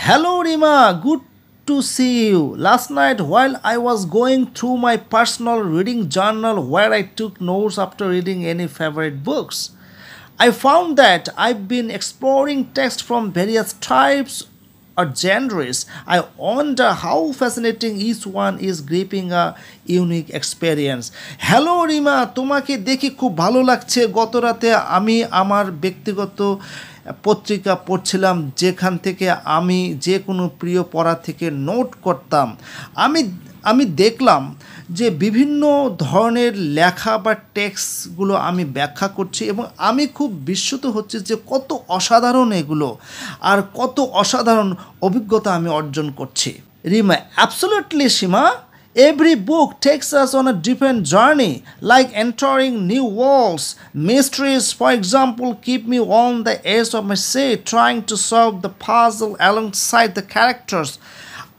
Hello Rima, good to see you. Last night, while I was going through my personal reading journal where I took notes after reading any favorite books, I found that I've been exploring texts from various types or genres. I wonder how fascinating each one is, gripping a unique experience. Hello Rima, তোমাকে দেখে খুব ভালো লাগছে। গত রাতে আমি আমার ব্যক্তিগত পত্রিকা পড়ছিলাম, যেখান থেকে আমি যে কোনো প্রিয় পড়া থেকে নোট করতাম। আমি আমি দেখলাম যে বিভিন্ন ধরনের লেখা বা টেক্সটগুলো আমি ব্যাখ্যা করছি, এবং আমি খুব বিস্মিত হচ্ছি যে কত অসাধারণ এগুলো, আর কত অসাধারণ অভিজ্ঞতা আমি অর্জন করছি। Rima: absolutely Seema, every book takes us on a different journey, like entering new worlds. Mysteries, for example, keep me on the edge of my seat, trying to solve the puzzle alongside the characters.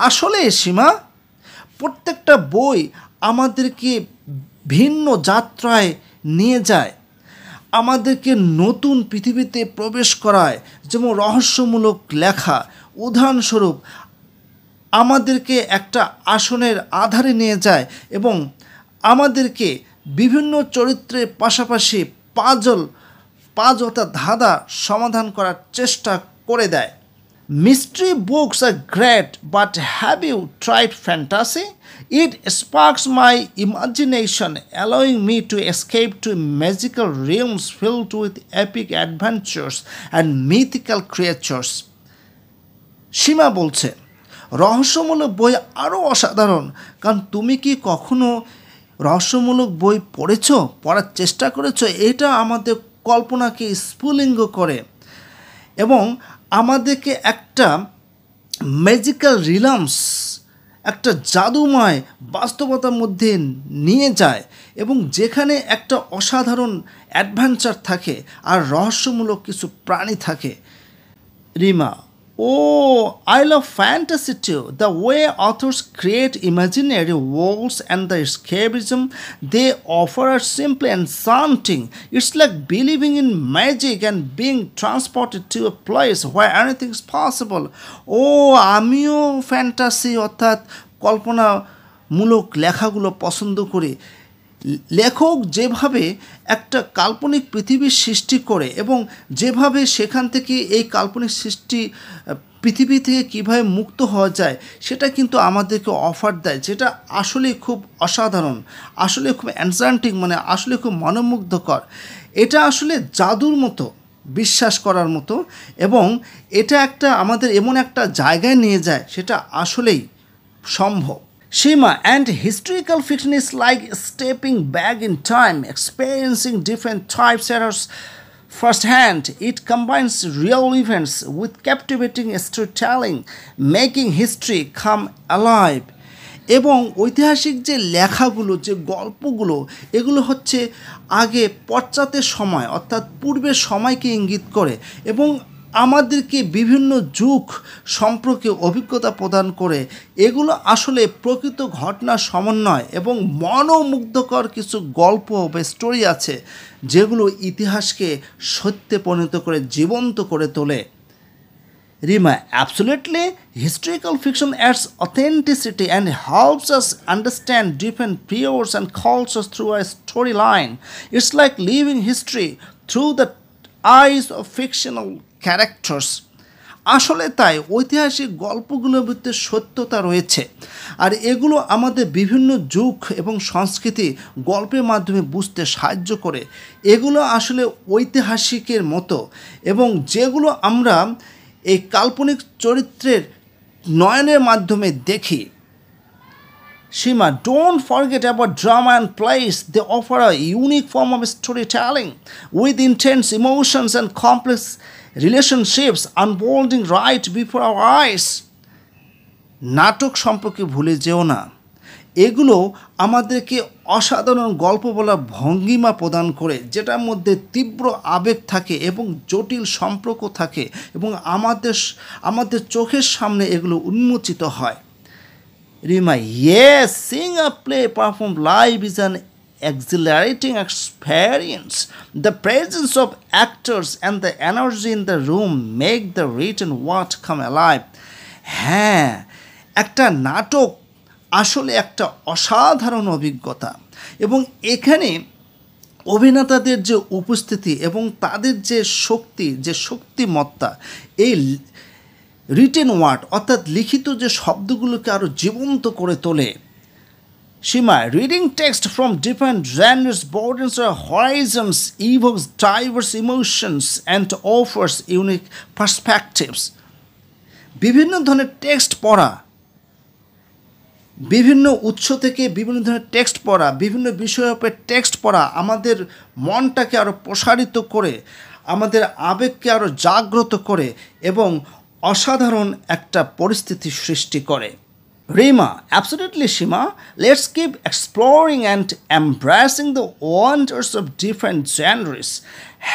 আসলে সীমা, প্রত্যেকটা বই আমাদেরকে ভিন্ন যাত্রায় নিয়ে যায়, আমাদেরকে নতুন পৃথিবীতে প্রবেশ করায়। যেমন রহস্যমূলক লেখা, উদাহরণস্বরূপ, আমাদেরকে একটা আসনের আধারে নিয়ে যায় এবং আমাদেরকে বিভিন্ন চরিত্রের পাশাপাশি পাঁচ অর্থাৎ ধাঁধা সমাধান করার চেষ্টা করে দেয়। Mystery books are great, but have you tried fantasy? It sparks my imagination, allowing me to escape to magical realms filled with epic adventures and mythical creatures. সীমা বলছে, রহস্যমূলক বই আরও অসাধারণ। কারণ তুমি কি কখনো রহস্যমূলক বই পড়ার চেষ্টা করেছো? এটা আমাদের কল্পনাকে স্ফুলিঙ্গ করে এবং আমাদেরকে একটা ম্যাজিক্যাল রিলামস, একটা জাদুময় বাস্তবতার মধ্যে নিয়ে যায়, এবং যেখানে একটা অসাধারণ অ্যাডভেঞ্চার থাকে আর রহস্যমূলক কিছু প্রাণী থাকে। Rima: Oh, I love fantasy too. The way authors create imaginary worlds and the escapism they offer are simply enchanting. It's like believing in magic and being transported to a place where anything is possible. আমিও fantasy অর্থাৎ কল্পনামূলক লেখাগুলো পছন্দ করি। লেখক যেভাবে একটা কাল্পনিক পৃথিবীর সৃষ্টি করে এবং যেভাবে সেখান থেকে এই কাল্পনিক পৃথিবী থেকে কীভাবে মুক্ত হওয়া যায়, সেটা কিন্তু আমাদেরকে অফার দেয়, যেটা আসলে খুব অসাধারণ, আসলে খুব এনচান্টিং, মানে আসলে খুব মনোমুগ্ধকর। এটা আসলে জাদুর মতো, বিশ্বাস করার মতো, এবং এটা আমাদের এমন একটা জায়গায় নিয়ে যায়, সেটা আসলেই সম্ভব। Shima, and historical fiction is like stepping back in time, experiencing different types of errors firsthand. It combines real events with captivating storytelling, making history come alive. এবং ঐতিহাসিক যে লেখাগুলো, যে গল্পগুলো, এগুলো হচ্ছে আগে পশ্চাতের সময় অর্থাৎ পূর্বের সময়কে ইঙ্গিত করে এবং আমাদেরকে বিভিন্ন যুগ সম্পর্কে অভিজ্ঞতা প্রদান করে। এগুলো আসলে প্রকৃত ঘটনার সমন্বয় এবং মনোমুগ্ধকর কিছু গল্প বা স্টোরি আছে, যেগুলো ইতিহাসকে সত্যে পরিণত করে, জীবন্ত করে তোলে। Rima: absolutely, historical fiction adds authenticity and helps us understand different periods and cultures through a storyline. It's like living history through the eyes of fictional characters. আসলে তাই, ঐতিহাসিক গল্পগুলোর ভিতরে সত্যতা রয়েছে, আর এগুলো আমাদের বিভিন্ন যুগ এবং সংস্কৃতি গল্পের মাধ্যমে বুঝতে সাহায্য করে। এগুলো আসলে ঐতিহাসিকের মতো, এবং যেগুলো আমরা এই কাল্পনিক চরিত্রের নয়নের মাধ্যমে দেখি। Shima, don't forget about drama and plays. They offer a unique form of storytelling with intense emotions and complex relationships unfolding right before our eyes. নাটক সম্পর্কে ভুলে যেও না, এগুলো আমাদেরকে অসাধারণ গল্প বলার ভঙ্গিমা প্রদান করে, যেটার মধ্যে তীব্র আবেগ থাকে এবং জটিল সম্পর্ক থাকে, এবং আমাদের চোখের সামনে এগুলো উন্মোচিত হয়। Rima: yes, seeing a play performed live is an exhilarating experience. The presence of actors and the energy in the room make the written word come alive. হ্যাঁ, একটা নাটক আসলে একটা অসাধারণ অভিজ্ঞতা, এবং এখানে অভিনেতাদের যে উপস্থিতি এবং তাদের যে শক্তিমত্তা, এই রিটেন ওয়ার্ড অর্থাৎ লিখিত যে শব্দগুলোকে আরও জীবন্ত করে তোলে। সীমা, reading text from different genres broadens our horizons, evokes diverse emotions and offers unique perspectives. বিভিন্ন ধরনের টেক্সট পড়া, বিভিন্ন উৎস থেকে বিভিন্ন ধরনের টেক্সট পড়া, বিভিন্ন বিষয়ের উপরে টেক্সট পড়া আমাদের মনটাকে আরও প্রসারিত করে, আমাদের আবেগকে আরও জাগ্রত করে এবং অসাধারণ একটা পরিস্থিতি সৃষ্টি করে। Rima, absolutely Shima. Let's keep exploring and embracing the wonders of different genres.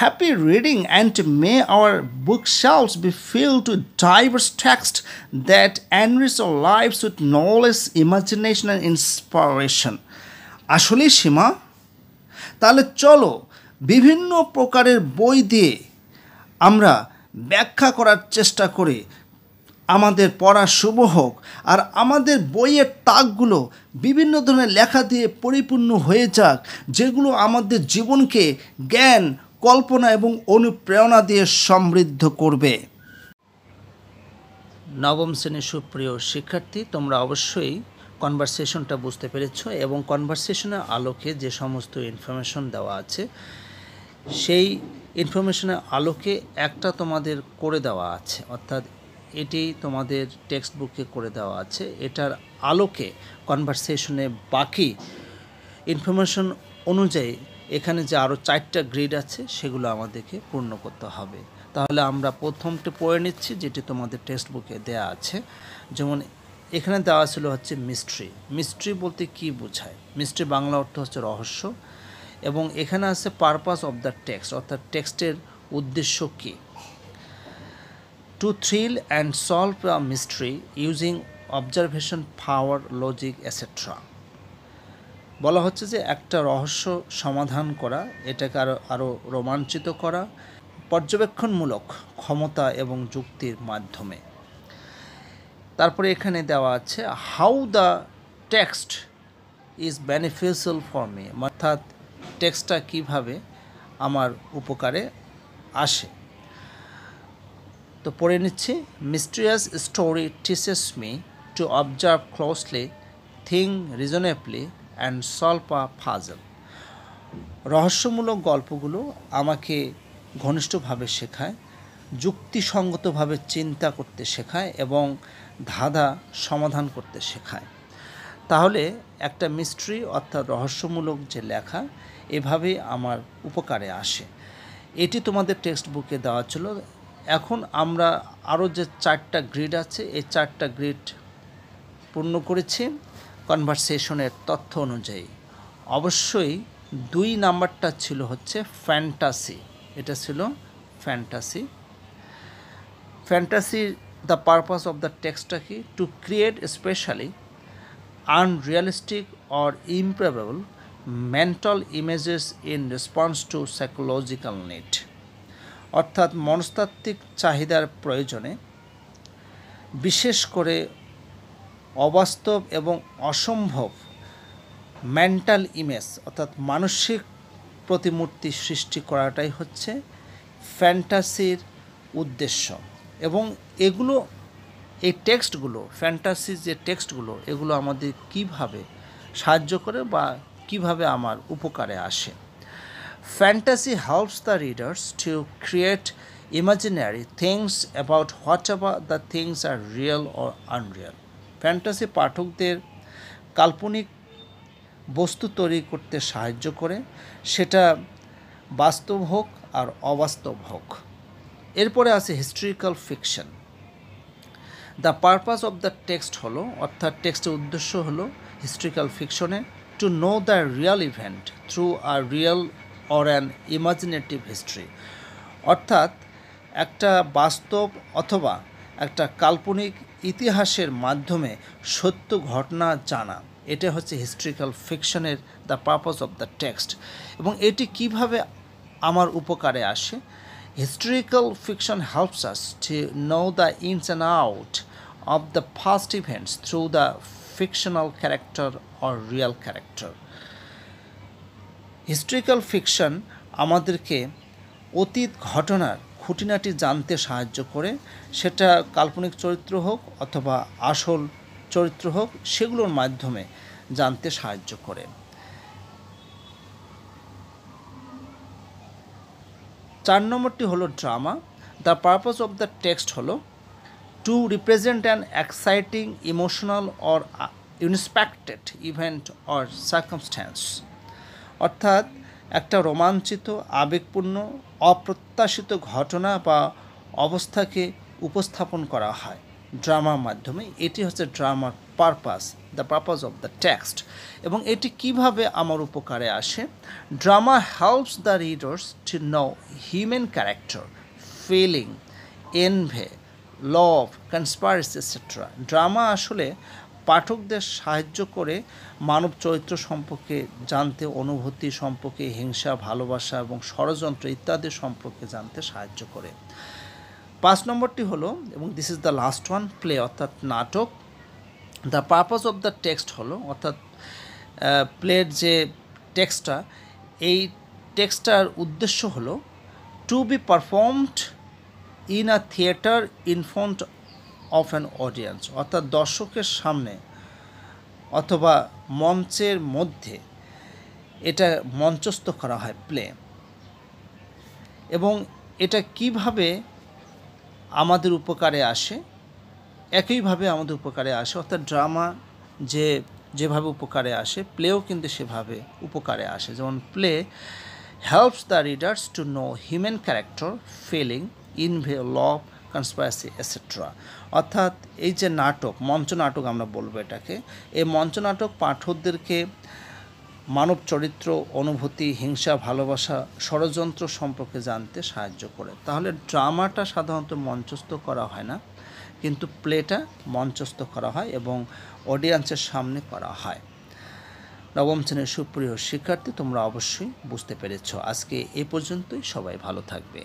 Happy reading, and may our bookshelves be filled with diverse texts that enrich our lives with knowledge, imagination and inspiration. আসলে সীমা, তাহলে চলো বিভিন্ন প্রকারের বই দিয়ে আমরা ব্যাখ্যা করার চেষ্টা করি। আমাদের পড়া শুভ হোক, আর আমাদের বইয়ের তাকগুলো বিভিন্ন ধরনের লেখা দিয়ে পরিপূর্ণ হয়ে যাক, যেগুলো আমাদের জীবনকে জ্ঞান, কল্পনা এবং অনুপ্রেরণা দিয়ে সমৃদ্ধ করবে। নবম শ্রেণীর সুপ্রিয় শিক্ষার্থী, তোমরা অবশ্যই কনভারসেশনটা বুঝতে পেরেছ, এবং কনভারসেশনের আলোকে যে সমস্ত ইনফরমেশন দেওয়া আছে সেই ইনফরমেশনের আলোকে একটা তোমাদের করে দেওয়া আছে, অর্থাৎ এটি তোমাদের টেক্সট বুকে করে দেওয়া আছে। এটার আলোকে কনভারসেশনে বাকি ইনফরমেশন অনুযায়ী এখানে যে আরও 4টা গ্রিড আছে সেগুলো আমাদেরকে পূর্ণ করতে হবে। তাহলে আমরা প্রথমটা পড়ে নিচ্ছি, যেটি তোমাদের টেক্সট বুকে দেওয়া আছে। যেমন এখানে দেওয়া ছিল হচ্ছে মিস্ট্রি। মিস্ট্রি বলতে কি বোঝায়? মিস্ট্রি বাংলা অর্থ হচ্ছে রহস্য, এবং এখানে আছে পারপাস অফ দ্য টেক্সট, অর্থাৎ টেক্সটের উদ্দেশ্য কী। To thrill and solve a mystery using observation, power, logic, etc. বলা হচ্ছে যে একটা রহস্য সমাধান করা, এটাকে আরও রোমাঞ্চিত করা পর্যবেক্ষণমূলক ক্ষমতা এবং যুক্তির মাধ্যমে। তারপরে এখানে দেওয়া আছে how the text is beneficial for me, অর্থাৎ টেক্সটটা কীভাবে আমার উপকারে আসে। তো পড়ে নিচ্ছি। Mysterious story teaches me to observe closely, think reasonably and solve a puzzle. রহস্যমূলক গল্পগুলো আমাকে ঘনিষ্ঠভাবে শেখায়, যুক্তিসঙ্গতভাবে চিন্তা করতে শেখায় এবং ধাঁধা সমাধান করতে শেখায়। তাহলে একটা মিস্ট্রি অর্থাৎ রহস্যমূলক যে লেখা এভাবেই আমার উপকারে আসে। এটি তোমাদের টেক্সট বুকে দেওয়া ছিল। এখন আমরা আরও যে 4টা গ্রিড আছে এই 4টা গ্রিড পূর্ণ করেছি কনভারসেশনের তথ্য অনুযায়ী। অবশ্যই 2 নাম্বারটা ছিল হচ্ছে ফ্যান্টাসি। এটা ছিল fantasy. Fantasy the purpose of the টেক্সটটা কি? To create specially unrealistic or improbable mental images in response to psychological need, অর্থাৎ মনস্তাত্ত্বিক চাহিদার প্রয়োজনে বিশেষ করে অবাস্তব এবং অসম্ভব মেন্টাল ইমেজ অর্থাৎ মানসিক প্রতিমূর্তি সৃষ্টি করাটাই হচ্ছে ফ্যান্টাসির উদ্দেশ্য। এবং এগুলো এই টেক্সটগুলো, ফ্যান্টাসির যে টেক্সটগুলো, এগুলো আমাদের কিভাবে সাহায্য করে বা কিভাবে আমার উপকারে আসে। Fantasy helps the readers to create imaginary things about whatever the things are real or unreal. Fantasy পাঠকদের কাল্পনিক বস্তু তৈরি করতে সাহায্য করে, সেটা বাস্তব হোক আর অবাস্তব হোক। এরপরে আছে historical fiction. The purpose of the text হলো, অর্থাৎ টেক্সটের উদ্দেশ্য হলো হিস্ট্রিক্যাল ফিকশনে to know the real event through a real or an imaginative history, অর্থাৎ একটা বাস্তব অথবা একটা কাল্পনিক ইতিহাসের মাধ্যমে সত্য ঘটনা জানা, এটা হচ্ছে হিস্ট্রিক্যাল ফিকশনের the purpose of the text. এবং এটি কিভাবে আমার উপকারে আসে? Historical fiction helps us to know the ins and out of the past events through the fictional character or real character. Historical fiction আমাদেরকে অতীত ঘটনার খুঁটিনাটি জানতে সাহায্য করে, সেটা কাল্পনিক চরিত্র হোক অথবা আসল চরিত্র হোক, সেগুলোর মাধ্যমে জানতে সাহায্য করে। 4 নম্বরটি হলো drama. The purpose of the text হলো to represent an exciting emotional or unexpected event or circumstance, অর্থাৎ একটা রোমাঞ্চিত, আবেগপূর্ণ, অপ্রত্যাশিত ঘটনা বা অবস্থাকে উপস্থাপন করা হয় ড্রামার মাধ্যমে। এটি হচ্ছে ড্রামার purpose, the purpose of the text. এবং এটি কিভাবে আমার উপকারে আসে? Drama helps the readers to know human character, feeling, envy, love, conspiracy etcetera. Drama আসলে পাঠকদের সাহায্য করে মানব চরিত্র সম্পর্কে জানতে, অনুভূতি সম্পর্কে, হিংসা, ভালোবাসা এবং ষড়যন্ত্র ইত্যাদি সম্পর্কে জানতে সাহায্য করে। 5 নম্বরটি হলো, এবং this is the last one, play অর্থাৎ নাটক। The purpose of the text হলো, অর্থাৎ প্লের যে টেক্সটটা, এই টেক্সটটার উদ্দেশ্য হলো to be performed in a theatre in front of an audience, অর্থাৎ দর্শকের সামনে অথবা মঞ্চের মধ্যে এটা মঞ্চস্থ করা হয়, প্লে। এবং এটা কিভাবে আমাদের উপকারে আসে? একইভাবে আমাদের উপকারে আসে, অর্থাৎ ড্রামা যেভাবে উপকারে আসে, প্লেও কিন্তু সেভাবে উপকারে আসে। যেমন play helps the readers to know human character, feeling, envy, love, conspiracy etcetera. অর্থাৎ এই যে নাটক, মঞ্চনাটক আমরা বলবো এটাকে, এই মঞ্চনাটক পাঠকদেরকে মানব চরিত্র, অনুভূতি, হিংসা, ভালোবাসা, ষড়যন্ত্র সম্পর্কে জানতে সাহায্য করে। তাহলে ড্রামাটা সাধারণত মঞ্চস্থ করা হয় না, কিন্তু প্লেটা মঞ্চস্থ করা হয় এবং অডিয়েন্সের সামনে করা হয়। নবম শ্রেণীর সুপ্রিয় শিক্ষার্থী, তোমরা অবশ্যই বুঝতে পেরেছ। আজকে এ পর্যন্তই। সবাই ভালো থাকবে।